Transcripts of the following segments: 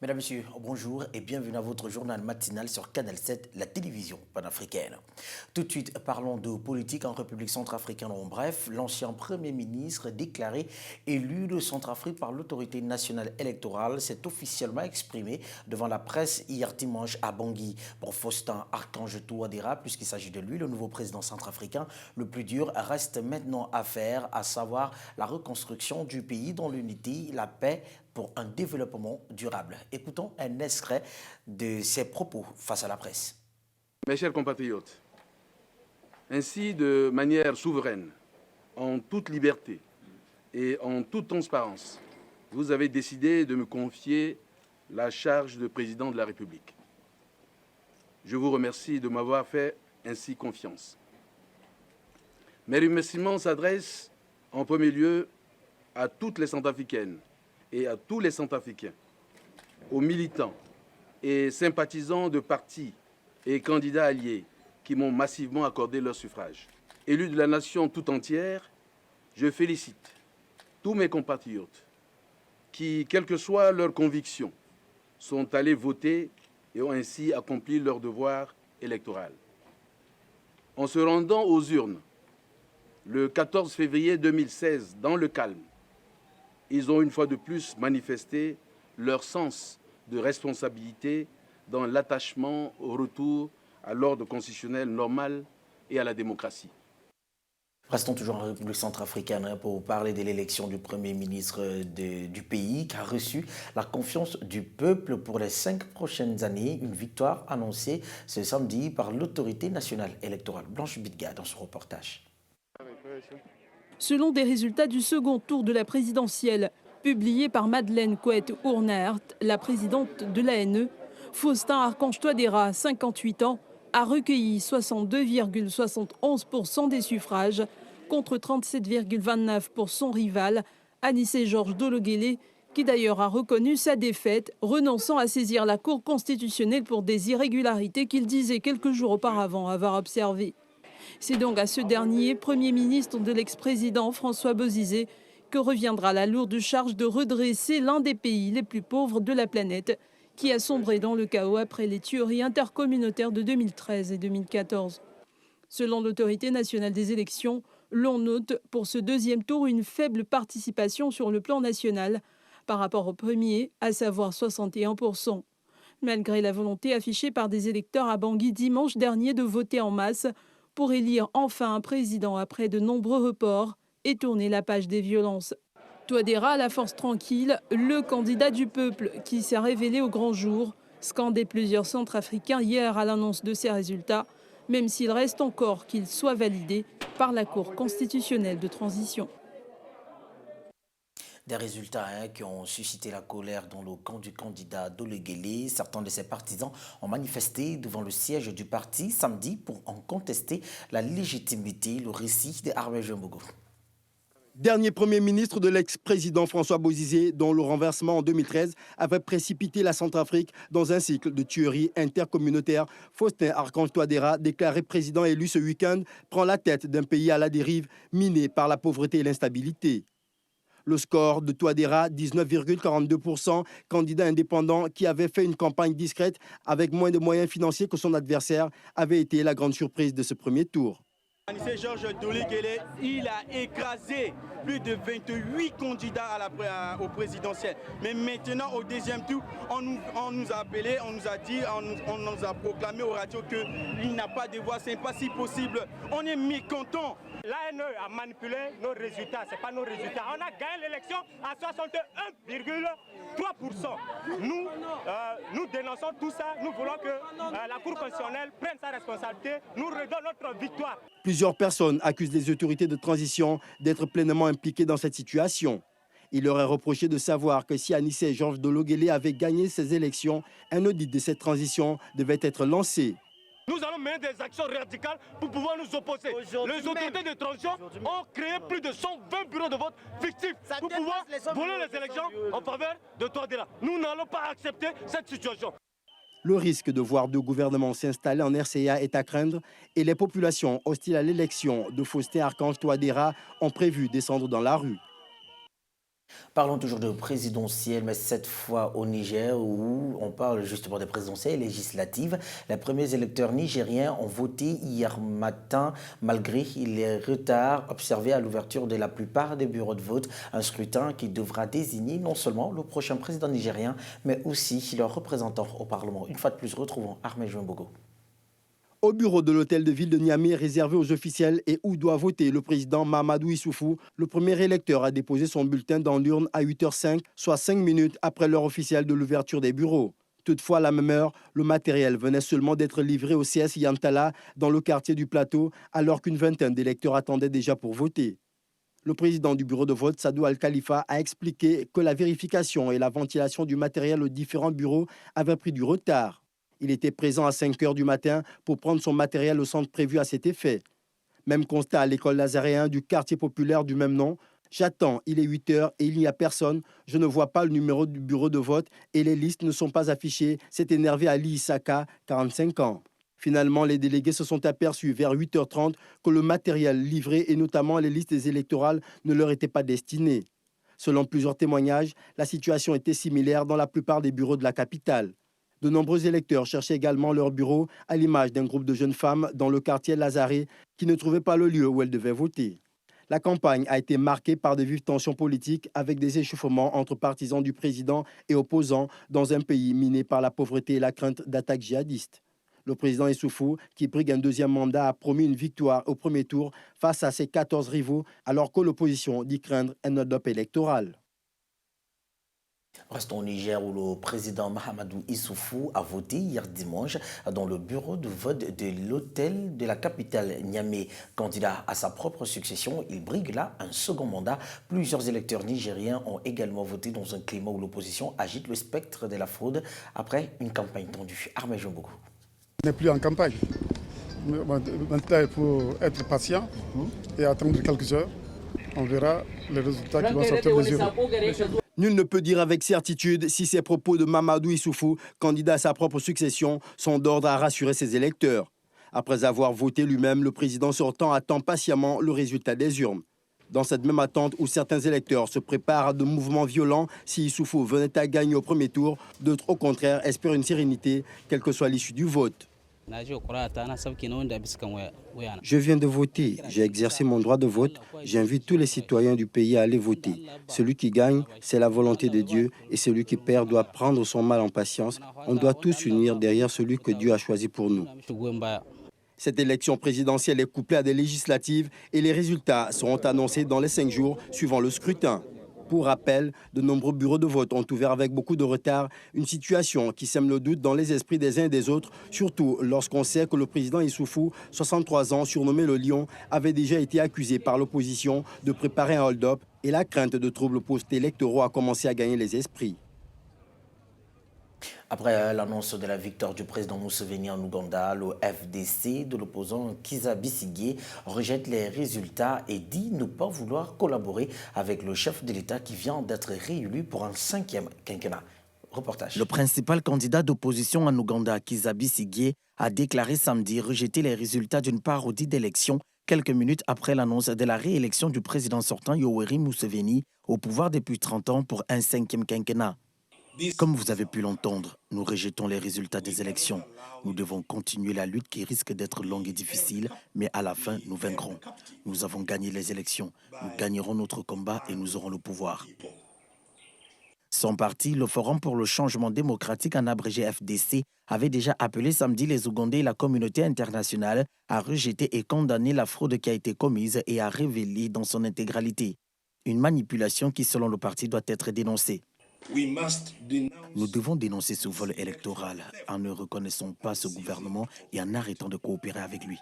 Mesdames, Messieurs, bonjour et bienvenue à votre journal matinal sur Canal 7, la télévision panafricaine. Tout de suite, parlons de politique en République centrafricaine. En bref, l'ancien Premier ministre déclaré élu de Centrafrique par l'autorité nationale électorale s'est officiellement exprimé devant la presse hier dimanche à Bangui. Pour Faustin Archange Touadéra, puisqu'il s'agit de lui, le nouveau président centrafricain, le plus dur reste maintenant à faire, à savoir la reconstruction du pays dans l'unité, la paix, pour un développement durable. Écoutons un extrait de ses propos face à la presse. Mes chers compatriotes, ainsi de manière souveraine, en toute liberté et en toute transparence, vous avez décidé de me confier la charge de président de la République. Je vous remercie de m'avoir fait ainsi confiance. Mes remerciements s'adressent en premier lieu à toutes les Centrafricaines et à tous les Centrafricains, aux militants et sympathisants de partis et candidats alliés qui m'ont massivement accordé leur suffrage. Élus de la nation tout entière, je félicite tous mes compatriotes qui, quelles que soient leurs convictions, sont allés voter et ont ainsi accompli leur devoir électoral. En se rendant aux urnes le 14 février 2016 dans le calme, ils ont une fois de plus manifesté leur sens de responsabilité dans l'attachement au retour à l'ordre constitutionnel normal et à la démocratie. Restons toujours en République centrafricaine pour parler de l'élection du Premier ministre du pays qui a reçu la confiance du peuple pour les 5 prochaines années. Une victoire annoncée ce samedi par l'autorité nationale électorale. Blanche Bidga dans son reportage. Selon des résultats du second tour de la présidentielle, publiés par Madeleine Coët-Ournert, la présidente de l'ANE, Faustin Archange Touadéra, 58 ans, a recueilli 62,71% des suffrages contre 37,29% pour son rival, Anissé Georges Dologuélé, qui d'ailleurs a reconnu sa défaite, renonçant à saisir la Cour constitutionnelle pour des irrégularités qu'il disait quelques jours auparavant avoir observées. C'est donc à ce dernier, Premier ministre de l'ex-président François Bozizé, que reviendra la lourde charge de redresser l'un des pays les plus pauvres de la planète, qui a sombré dans le chaos après les tueries intercommunautaires de 2013 et 2014. Selon l'autorité nationale des élections, l'on note pour ce deuxième tour une faible participation sur le plan national par rapport au premier, à savoir 61%. Malgré la volonté affichée par des électeurs à Bangui dimanche dernier de voter en masse, pour élire enfin un président après de nombreux reports et tourner la page des violences. Touadéra, la force tranquille, le candidat du peuple qui s'est révélé au grand jour, scandé plusieurs Centrafricains hier à l'annonce de ses résultats, même s'il reste encore qu'il soit validé par la Cour constitutionnelle de transition. Des résultats qui ont suscité la colère dans le camp du candidat Dologuélé. Certains de ses partisans ont manifesté devant le siège du parti samedi pour en contester la légitimité. Le récit de Armé Jumbogo. Dernier Premier ministre de l'ex-président François Bozizé, dont le renversement en 2013 avait précipité la Centrafrique dans un cycle de tueries intercommunautaires, Faustin Archange Touadéra, déclaré président élu ce week-end, prend la tête d'un pays à la dérive, miné par la pauvreté et l'instabilité. Le score de Touadéra, 19,42%, candidat indépendant qui avait fait une campagne discrète avec moins de moyens financiers que son adversaire, avait été la grande surprise de ce premier tour. Anissé Georges Dologuélé, il a écrasé plus de 28 candidats au présidentiel. Mais maintenant, au deuxième tour, on nous a appelés, on nous a dit, on nous a proclamé aux radios qu'il n'a pas de voix, ce n'est pas si possible. On est mécontents. L'ANE a manipulé nos résultats, ce n'est pas nos résultats. On a gagné l'élection à 61,3%. Nous dénonçons tout ça, nous voulons que la Cour constitutionnelle prenne sa responsabilité, nous redonne notre victoire. Plusieurs personnes accusent les autorités de transition d'être pleinement impliquées dans cette situation. Il leur est reproché de savoir que si Anissé Georges Dologuélé avait gagné ces élections, un audit de cette transition devait être lancé. Nous allons mener des actions radicales pour pouvoir nous opposer. Les autorités de transition ont créé plus de 120 bureaux de vote fictifs pour pouvoir voler les élections en faveur de Touadéra. Nous n'allons pas accepter cette situation. Le risque de voir deux gouvernements s'installer en RCA est à craindre et les populations hostiles à l'élection de Faustin Archange Touadéra ont prévu descendre dans la rue. Parlons toujours de présidentielles, mais cette fois au Niger, où on parle justement des présidentielles législatives. Les premiers électeurs nigériens ont voté hier matin, malgré les retards observés à l'ouverture de la plupart des bureaux de vote. Un scrutin qui devra désigner non seulement le prochain président nigérien, mais aussi leurs représentants au Parlement. Une fois de plus, retrouvons Ahmed Jouembogo. Au bureau de l'hôtel de ville de Niamey réservé aux officiels et où doit voter le président Mahamadou Issoufou, le premier électeur a déposé son bulletin dans l'urne à 8h05, soit 5 minutes après l'heure officielle de l'ouverture des bureaux. Toutefois, à la même heure, le matériel venait seulement d'être livré au CS Yantala dans le quartier du Plateau, alors qu'une vingtaine d'électeurs attendaient déjà pour voter. Le président du bureau de vote, Sadou Al-Khalifa, a expliqué que la vérification et la ventilation du matériel aux différents bureaux avaient pris du retard. Il était présent à 5 h du matin pour prendre son matériel au centre prévu à cet effet. Même constat à l'école Lazaréen du quartier populaire du même nom. J'attends, il est 8 h et il n'y a personne. Je ne vois pas le numéro du bureau de vote et les listes ne sont pas affichées. S'est énervé Ali Issaka, 45 ans. Finalement, les délégués se sont aperçus vers 8h30 que le matériel livré et notamment les listes électorales ne leur étaient pas destinées. Selon plusieurs témoignages, la situation était similaire dans la plupart des bureaux de la capitale. De nombreux électeurs cherchaient également leur bureau, à l'image d'un groupe de jeunes femmes dans le quartier Lazare qui ne trouvaient pas le lieu où elles devaient voter. La campagne a été marquée par de vives tensions politiques avec des échauffements entre partisans du président et opposants dans un pays miné par la pauvreté et la crainte d'attaques djihadistes. Le président Issoufou, qui brigue un deuxième mandat, a promis une victoire au premier tour face à ses 14 rivaux, alors que l'opposition dit craindre un hold-up électoral. Restons au Niger où le président Mahamadou Issoufou a voté hier dimanche dans le bureau de vote de l'hôtel de la capitale Niamey. Candidat à sa propre succession, il brigue là un second mandat. Plusieurs électeurs nigériens ont également voté dans un climat où l'opposition agite le spectre de la fraude après une campagne tendue. Ahmed Jouembogo. On n'est plus en campagne. Maintenant, il faut être patient et attendre quelques heures. On verra les résultats qui vont sortir des urnes. Nul ne peut dire avec certitude si ces propos de Mahamadou Issoufou, candidat à sa propre succession, sont d'ordre à rassurer ses électeurs. Après avoir voté lui-même, le président sortant attend patiemment le résultat des urnes. Dans cette même attente où certains électeurs se préparent à de mouvements violents si Issoufou venait à gagner au premier tour, d'autres au contraire espèrent une sérénité, quelle que soit l'issue du vote. Je viens de voter, j'ai exercé mon droit de vote, j'invite tous les citoyens du pays à aller voter. Celui qui gagne, c'est la volonté de Dieu et celui qui perd doit prendre son mal en patience. On doit tous unir derrière celui que Dieu a choisi pour nous. Cette élection présidentielle est couplée à des législatives et les résultats seront annoncés dans les 5 jours suivant le scrutin. Pour rappel, de nombreux bureaux de vote ont ouvert avec beaucoup de retard, une situation qui sème le doute dans les esprits des uns et des autres, surtout lorsqu'on sait que le président Issoufou, 63 ans, surnommé le Lion, avait déjà été accusé par l'opposition de préparer un hold-up et la crainte de troubles post-électoraux a commencé à gagner les esprits. Après l'annonce de la victoire du président Museveni en Ouganda, le FDC de l'opposant Kizza Besigye rejette les résultats et dit ne pas vouloir collaborer avec le chef de l'État qui vient d'être réélu pour un 5e quinquennat. Reportage. Le principal candidat d'opposition en Ouganda, Kizza Besigye, a déclaré samedi rejeter les résultats d'une parodie d'élection quelques minutes après l'annonce de la réélection du président sortant Yoweri Museveni au pouvoir depuis 30 ans pour un 5e quinquennat. Comme vous avez pu l'entendre, nous rejetons les résultats des élections. Nous devons continuer la lutte qui risque d'être longue et difficile, mais à la fin, nous vaincrons. Nous avons gagné les élections. Nous gagnerons notre combat et nous aurons le pouvoir. Son parti, le Forum pour le changement démocratique, en abrégé FDC, avait déjà appelé samedi les Ougandais et la communauté internationale à rejeter et condamner la fraude qui a été commise et à révéler dans son intégralité. Une manipulation qui, selon le parti, doit être dénoncée. Nous devons dénoncer ce vol électoral en ne reconnaissant pas ce gouvernement et en arrêtant de coopérer avec lui.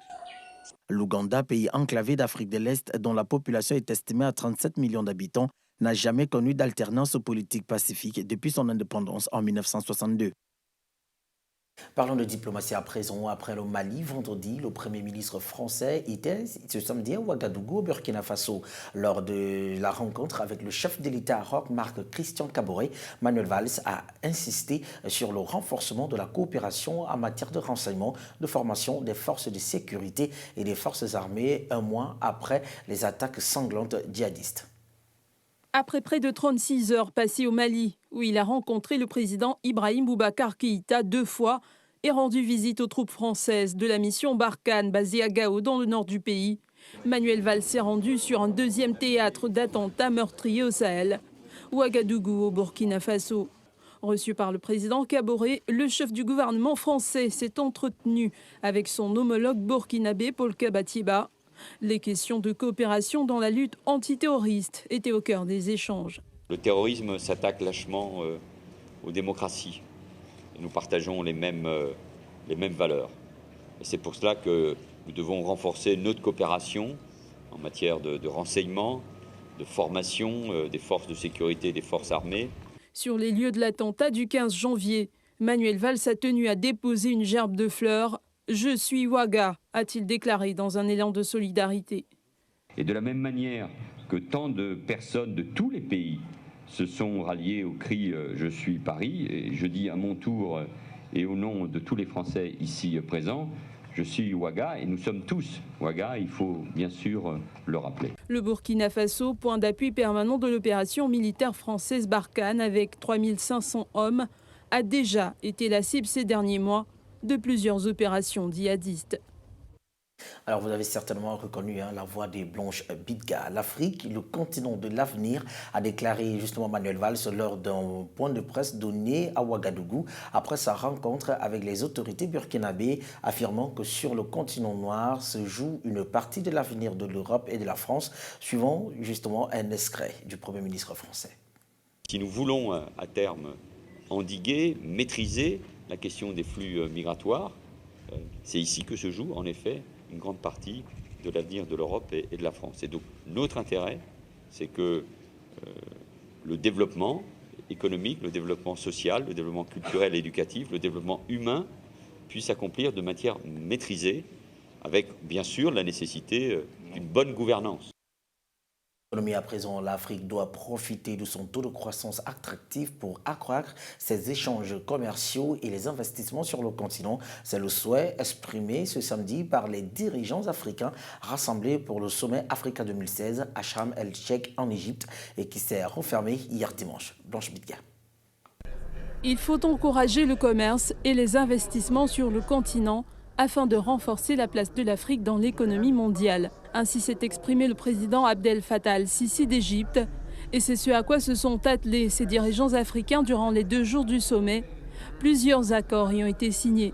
L'Ouganda, pays enclavé d'Afrique de l'Est dont la population est estimée à 37 millions d'habitants, n'a jamais connu d'alternance politique pacifique depuis son indépendance en 1962. Parlons de diplomatie à présent. Après le Mali, vendredi, le Premier ministre français était ce samedi à Ouagadougou, au Burkina Faso. Lors de la rencontre avec le chef de l'État Marc Christian Kaboré, Manuel Valls a insisté sur le renforcement de la coopération en matière de renseignement, de formation des forces de sécurité et des forces armées, un mois après les attaques sanglantes djihadistes. Après près de 36 heures passées au Mali, où il a rencontré le président Ibrahim Boubacar Keïta 2 fois et rendu visite aux troupes françaises de la mission Barkhane basée à Gao dans le nord du pays, Manuel Valls s'est rendu sur un deuxième théâtre d'attentats meurtriers au Sahel, Ouagadougou au Burkina Faso. Reçu par le président Kaboré, le chef du gouvernement français s'est entretenu avec son homologue burkinabé Paul Kabatiba. Les questions de coopération dans la lutte antiterroriste étaient au cœur des échanges. Le terrorisme s'attaque lâchement aux démocraties. Et nous partageons les mêmes valeurs. Et c'est pour cela que nous devons renforcer notre coopération en matière de renseignement, de formation des forces de sécurité et des forces armées. Sur les lieux de l'attentat du 15 janvier, Manuel Valls a tenu à déposer une gerbe de fleurs. « Je suis Ouaga », a-t-il déclaré dans un élan de solidarité. Et de la même manière que tant de personnes de tous les pays se sont ralliées au cri « Je suis Paris », et je dis à mon tour et au nom de tous les Français ici présents, je suis Ouaga et nous sommes tous Ouaga, il faut bien sûr le rappeler. Le Burkina Faso, point d'appui permanent de l'opération militaire française Barkhane avec 3500 hommes, a déjà été la cible ces derniers mois de plusieurs opérations djihadistes. Alors vous avez certainement reconnu la voix de Blanche Bidga. L'Afrique, le continent de l'avenir, a déclaré justement Manuel Valls lors d'un point de presse donné à Ouagadougou après sa rencontre avec les autorités burkinabées, affirmant que sur le continent noir se joue une partie de l'avenir de l'Europe et de la France, suivant justement un extrait du Premier ministre français. Si nous voulons à terme endiguer, maîtriser la question des flux migratoires, c'est ici que se joue en effet une grande partie de l'avenir de l'Europe et de la France. Et donc notre intérêt, c'est que le développement économique, le développement social, le développement culturel et éducatif, le développement humain puisse s'accomplir de manière maîtrisée, avec bien sûr la nécessité d'une bonne gouvernance. À présent, l'Afrique doit profiter de son taux de croissance attractif pour accroître ses échanges commerciaux et les investissements sur le continent. C'est le souhait exprimé ce samedi par les dirigeants africains rassemblés pour le sommet Africa 2016 à Sharm el-Sheikh en Égypte et qui s'est refermé hier dimanche. Blanche Bidga. Il faut encourager le commerce et les investissements sur le continent afin de renforcer la place de l'Afrique dans l'économie mondiale. Ainsi s'est exprimé le président Abdel Fattah al-Sisi d'Égypte. Et c'est ce à quoi se sont attelés ces dirigeants africains durant les 2 jours du sommet. Plusieurs accords y ont été signés.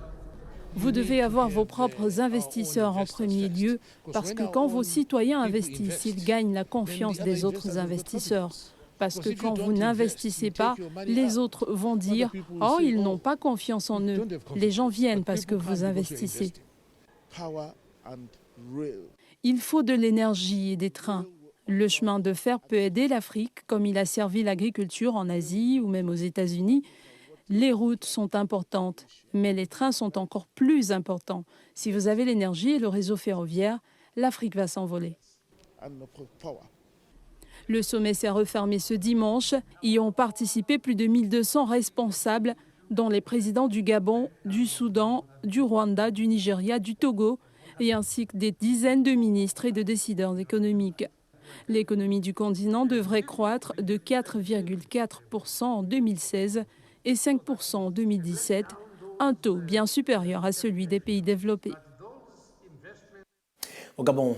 Vous devez avoir vos propres investisseurs en premier lieu, parce que quand vos citoyens investissent, ils gagnent la confiance des autres investisseurs. Parce que quand vous n'investissez pas, les autres vont dire « Oh, ils n'ont pas confiance en eux ». Les gens viennent parce que vous investissez. Il faut de l'énergie et des trains. Le chemin de fer peut aider l'Afrique, comme il a servi l'agriculture en Asie ou même aux États-Unis. Les routes sont importantes, mais les trains sont encore plus importants. Si vous avez l'énergie et le réseau ferroviaire, l'Afrique va s'envoler. Le sommet s'est refermé ce dimanche. Y ont participé plus de 1200 responsables, dont les présidents du Gabon, du Soudan, du Rwanda, du Nigeria, du Togo, et ainsi que des dizaines de ministres et de décideurs économiques. L'économie du continent devrait croître de 4,4% en 2016 et 5% en 2017, un taux bien supérieur à celui des pays développés. Au Gabon,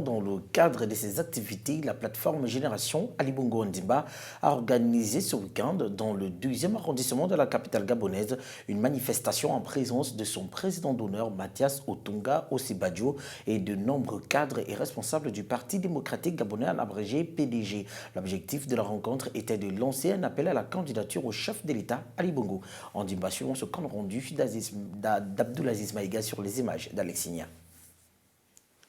dans le cadre de ses activités, la plateforme Génération Ali Bongo Ondimba a organisé ce week-end dans le 2e arrondissement de la capitale gabonaise une manifestation en présence de son président d'honneur Mathias Otunga Osibadio et de nombreux cadres et responsables du Parti démocratique gabonais en abrégé PDG. L'objectif de la rencontre était de lancer un appel à la candidature au chef de l'État Ali Bongo Ondimba, suivant ce compte rendu d'Abdoulaziz Maïga sur les images d'Alexinia.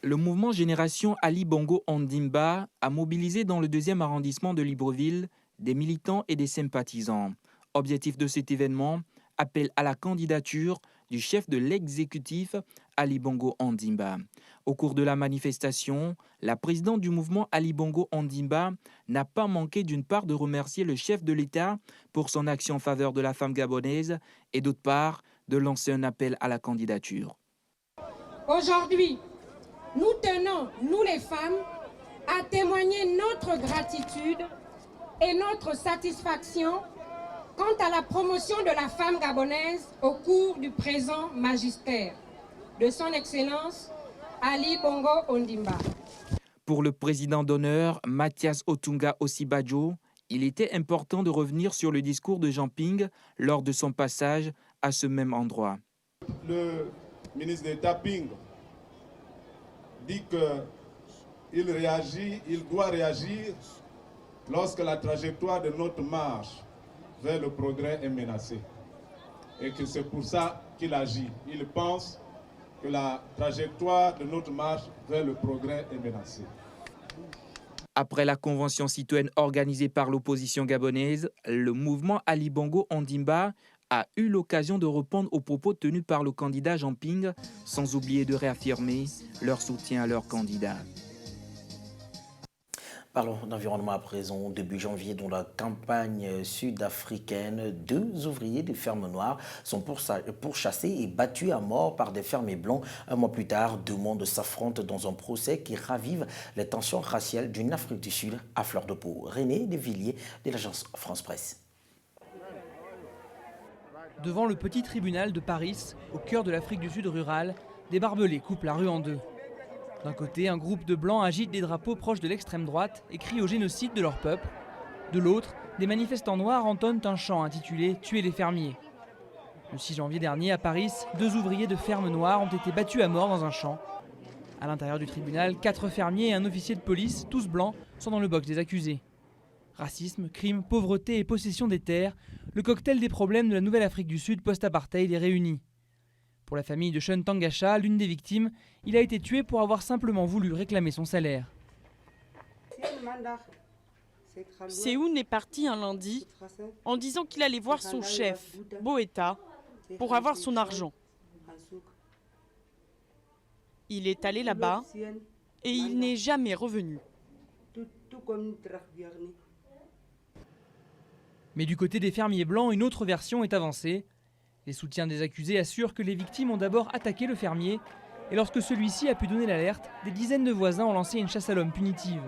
Le mouvement Génération Ali Bongo Ondimba a mobilisé dans le 2e arrondissement de Libreville des militants et des sympathisants. Objectif de cet événement, appel à la candidature du chef de l'exécutif Ali Bongo Ondimba. Au cours de la manifestation, la présidente du mouvement Ali Bongo Ondimba n'a pas manqué d'une part de remercier le chef de l'État pour son action en faveur de la femme gabonaise et d'autre part de lancer un appel à la candidature. Aujourd'hui, nous tenons, nous les femmes, à témoigner notre gratitude et notre satisfaction quant à la promotion de la femme gabonaise au cours du présent magistère de son Excellence Ali Bongo Ondimba. Pour le président d'honneur, Mathias Otunga Osibajo, il était important de revenir sur le discours de Jean Ping lors de son passage à ce même endroit. Le ministre d'État Ping dit qu'il doit réagir lorsque la trajectoire de notre marche vers le progrès est menacée. Et que c'est pour ça qu'il agit. Il pense que la trajectoire de notre marche vers le progrès est menacée. Après la convention citoyenne organisée par l'opposition gabonaise, le mouvement Ali Bongo Ondimba a eu l'occasion de répondre aux propos tenus par le candidat Jean Ping, sans oublier de réaffirmer leur soutien à leur candidat. Parlons d'environnement à présent. Début janvier, dans la campagne sud-africaine, 2 ouvriers des fermes noires sont pourchassés et battus à mort par des fermiers blancs. Un mois plus tard, 2 mondes s'affrontent dans un procès qui ravive les tensions raciales d'une Afrique du Sud à fleur de peau. René Desvilliers de l'agence France Presse. Devant le petit tribunal de Paris, au cœur de l'Afrique du Sud rurale, des barbelés coupent la rue en 2. D'un côté, un groupe de blancs agite des drapeaux proches de l'extrême droite et crie au génocide de leur peuple. De l'autre, des manifestants noirs entonnent un chant intitulé « Tuer les fermiers ». Le 6 janvier dernier, à Paris, 2 ouvriers de fermes noires ont été battus à mort dans un champ. À l'intérieur du tribunal, 4 fermiers et un officier de police, tous blancs, sont dans le box des accusés. Racisme, crime, pauvreté et possession des terres, le cocktail des problèmes de la Nouvelle-Afrique du Sud post-apartheid est réuni. Pour la famille de Sean Tangasha, l'une des victimes, il a été tué pour avoir simplement voulu réclamer son salaire. Seoun est parti un lundi en disant qu'il allait voir son chef, Boeta, pour avoir son argent. Il est allé là-bas et il n'est jamais revenu. Mais du côté des fermiers blancs, une autre version est avancée. Les soutiens des accusés assurent que les victimes ont d'abord attaqué le fermier et lorsque celui-ci a pu donner l'alerte, des dizaines de voisins ont lancé une chasse à l'homme punitive.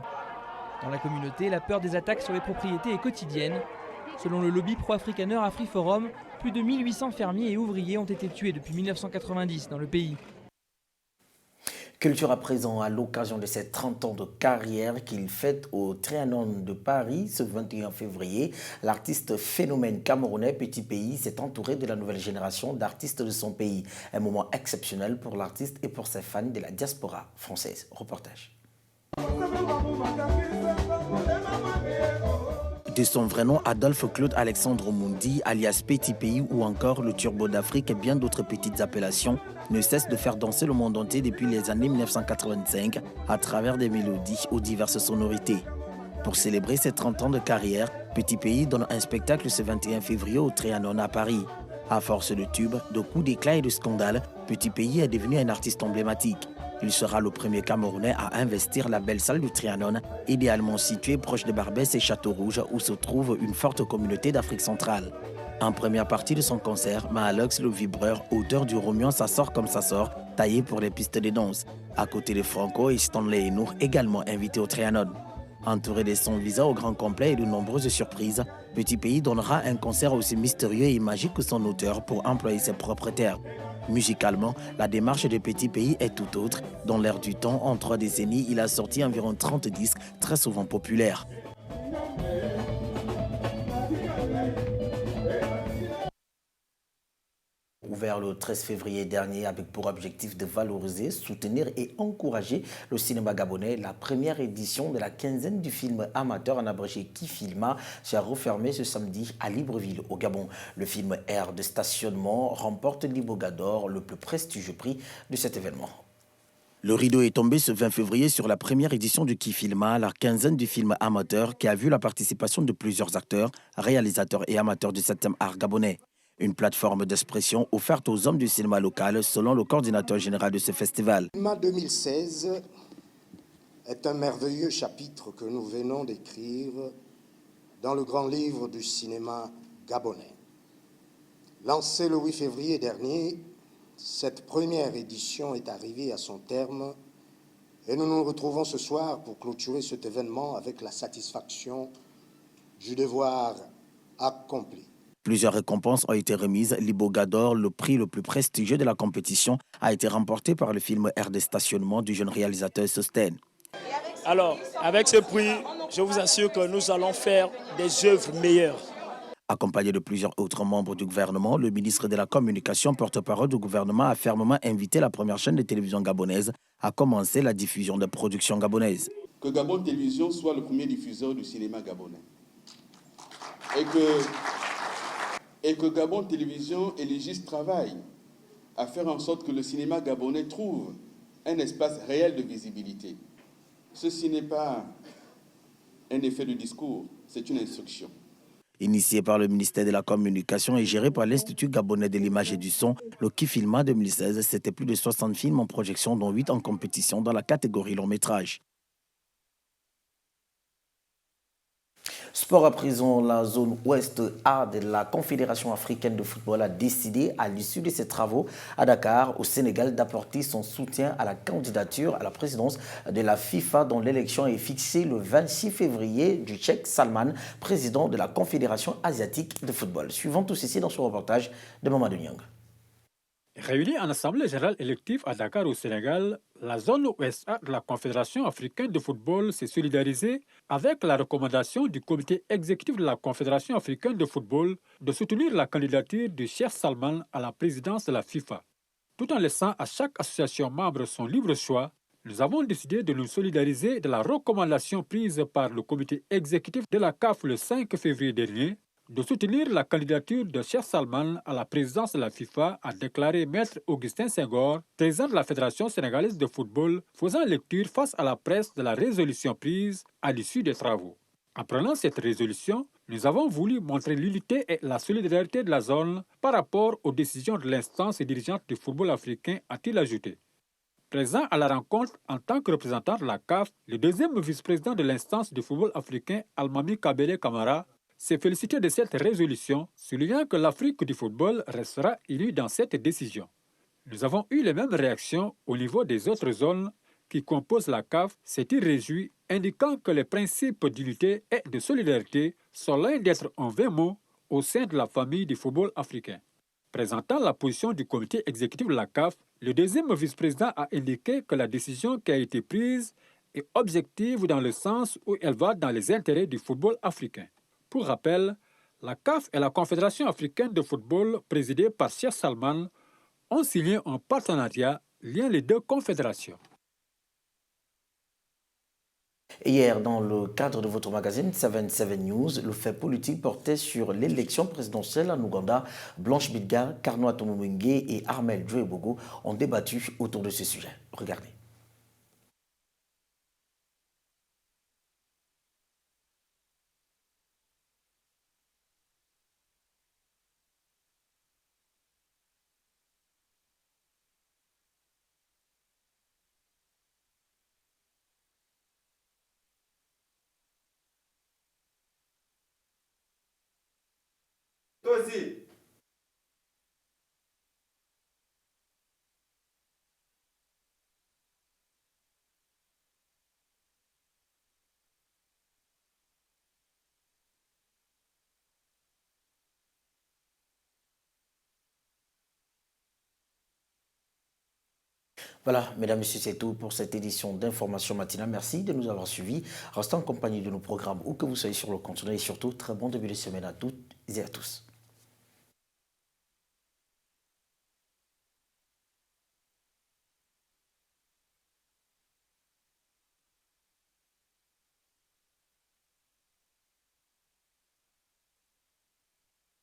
Dans la communauté, la peur des attaques sur les propriétés est quotidienne. Selon le lobby pro-africaner AfriForum, plus de 1800 fermiers et ouvriers ont été tués depuis 1990 dans le pays. Culture à présent, à l'occasion de ses 30 ans de carrière qu'il fête au Trianon de Paris ce 21 février, l'artiste phénomène camerounais Petit Pays s'est entouré de la nouvelle génération d'artistes de son pays. Un moment exceptionnel pour l'artiste et pour ses fans de la diaspora française. Reportage. De son vrai nom, Adolphe Claude Alexandre Mundi, alias Petit Pays ou encore le Turbo d'Afrique et bien d'autres petites appellations, ne cessent de faire danser le monde entier depuis les années 1985 à travers des mélodies aux diverses sonorités. Pour célébrer ses 30 ans de carrière, Petit Pays donne un spectacle ce 21 février au Trianon à Paris. À force de tubes, de coups d'éclat et de scandales, Petit Pays est devenu un artiste emblématique. Il sera le premier Camerounais à investir la belle salle du Trianon, idéalement située proche de Barbès et Château-Rouge, où se trouve une forte communauté d'Afrique centrale. En première partie de son concert, Mahalox, le vibreur, auteur du Romion Ça sort comme ça sort, taillé pour les pistes de danse. À côté de Franco et Stanley Enour, également invités au Trianon. Entouré de son visa au grand complet et de nombreuses surprises, Petit Pays donnera un concert aussi mystérieux et magique que son auteur pour employer ses propres termes. Musicalement, la démarche de Petit Pays est tout autre. Dans l'air du temps, en 3 décennies, il a sorti environ 30 disques, très souvent populaires. Ouvert le 13 février dernier avec pour objectif de valoriser, soutenir et encourager le cinéma gabonais, la première édition de la quinzaine du film amateur en abrégé Kifilma s'est refermée ce samedi à Libreville au Gabon. Le film Air de stationnement remporte l'Iboga d'or, le plus prestigieux prix de cet événement. Le rideau est tombé ce 20 février sur la première édition du Kifilma, la quinzaine du film amateur qui a vu la participation de plusieurs acteurs, réalisateurs et amateurs du 7e art gabonais. Une plateforme d'expression offerte aux hommes du cinéma local selon le coordinateur général de ce festival. Le Kifilma 2016 est un merveilleux chapitre que nous venons d'écrire dans le grand livre du cinéma gabonais. Lancé le 8 février dernier, cette première édition est arrivée à son terme Et nous nous retrouvons ce soir pour clôturer cet événement avec la satisfaction du devoir accompli. Plusieurs récompenses ont été remises. L'Iboga d'or, le prix le plus prestigieux de la compétition, a été remporté par le film Air de stationnement du jeune réalisateur Sosten. Alors, avec ce prix, je vous assure que nous allons faire des œuvres meilleures. Accompagné de plusieurs autres membres du gouvernement, le ministre de la Communication, porte-parole du gouvernement, a fermement invité la première chaîne de télévision gabonaise à commencer la diffusion des productions gabonaises. Que Gabon Télévision soit le premier diffuseur du cinéma gabonais. Et que Gabon Télévision et l'IGIS travaillent à faire en sorte que le cinéma gabonais trouve un espace réel de visibilité. Ceci n'est pas un effet de discours, c'est une instruction. Initié par le ministère de la Communication et géré par l'Institut gabonais de l'image et du son, le Kifilma 2016, c'était plus de 60 films en projection, dont 8 en compétition dans la catégorie long métrage. Sport à présent, la zone ouest A de la Confédération africaine de football a décidé, à l'issue de ses travaux à Dakar, au Sénégal, d'apporter son soutien à la candidature à la présidence de la FIFA, dont l'élection est fixée le 26 février du Cheikh Salman, président de la Confédération asiatique de football. Suivons tout ceci dans ce reportage de Mamadou Niang. Réunie en assemblée générale élective à Dakar au Sénégal, la zone ouest A de la Confédération africaine de football s'est solidarisée avec la recommandation du comité exécutif de la Confédération africaine de football de soutenir la candidature du Cheikh Salman à la présidence de la FIFA. Tout en laissant à chaque association membre son libre choix, nous avons décidé de nous solidariser de la recommandation prise par le comité exécutif de la CAF le 5 février dernier de soutenir la candidature de Cheikh Salman à la présidence de la FIFA, a déclaré Maître Augustin Senghor, président de la Fédération sénégalaise de football, faisant lecture face à la presse de la résolution prise à l'issue des travaux. En prenant cette résolution, nous avons voulu montrer l'unité et la solidarité de la zone par rapport aux décisions de l'instance dirigeante du football africain, a-t-il ajouté. Présent à la rencontre en tant que représentant de la CAF, le deuxième vice-président de l'instance du football africain, Almami Kabele Kamara, s'est félicité de cette résolution, soulignant que l'Afrique du football restera unie dans cette décision. Nous avons eu les mêmes réactions au niveau des autres zones qui composent la CAF, s'est-il réjoui, indiquant que les principes d'unité et de solidarité sont loin d'être en vain mots au sein de la famille du football africain. Présentant la position du comité exécutif de la CAF, le deuxième vice-président a indiqué que la décision qui a été prise est objective dans le sens où elle va dans les intérêts du football africain. Pour rappel, la CAF et la Confédération africaine de football, présidée par Cheikh Salman, ont signé un partenariat liant les deux confédérations. Hier, dans le cadre de votre magazine 77 News, le fait politique portait sur l'élection présidentielle en Ouganda. Blanche Bidga, Karnoa Tomumenge et Armel Djouebogo ont débattu autour de ce sujet. Regardez. Toi aussi. Voilà, mesdames, messieurs, c'est tout pour cette édition d'Information matinale. Merci de nous avoir suivis. Restez en compagnie de nos programmes où que vous soyez sur le continent et surtout, très bon début de semaine à toutes et à tous.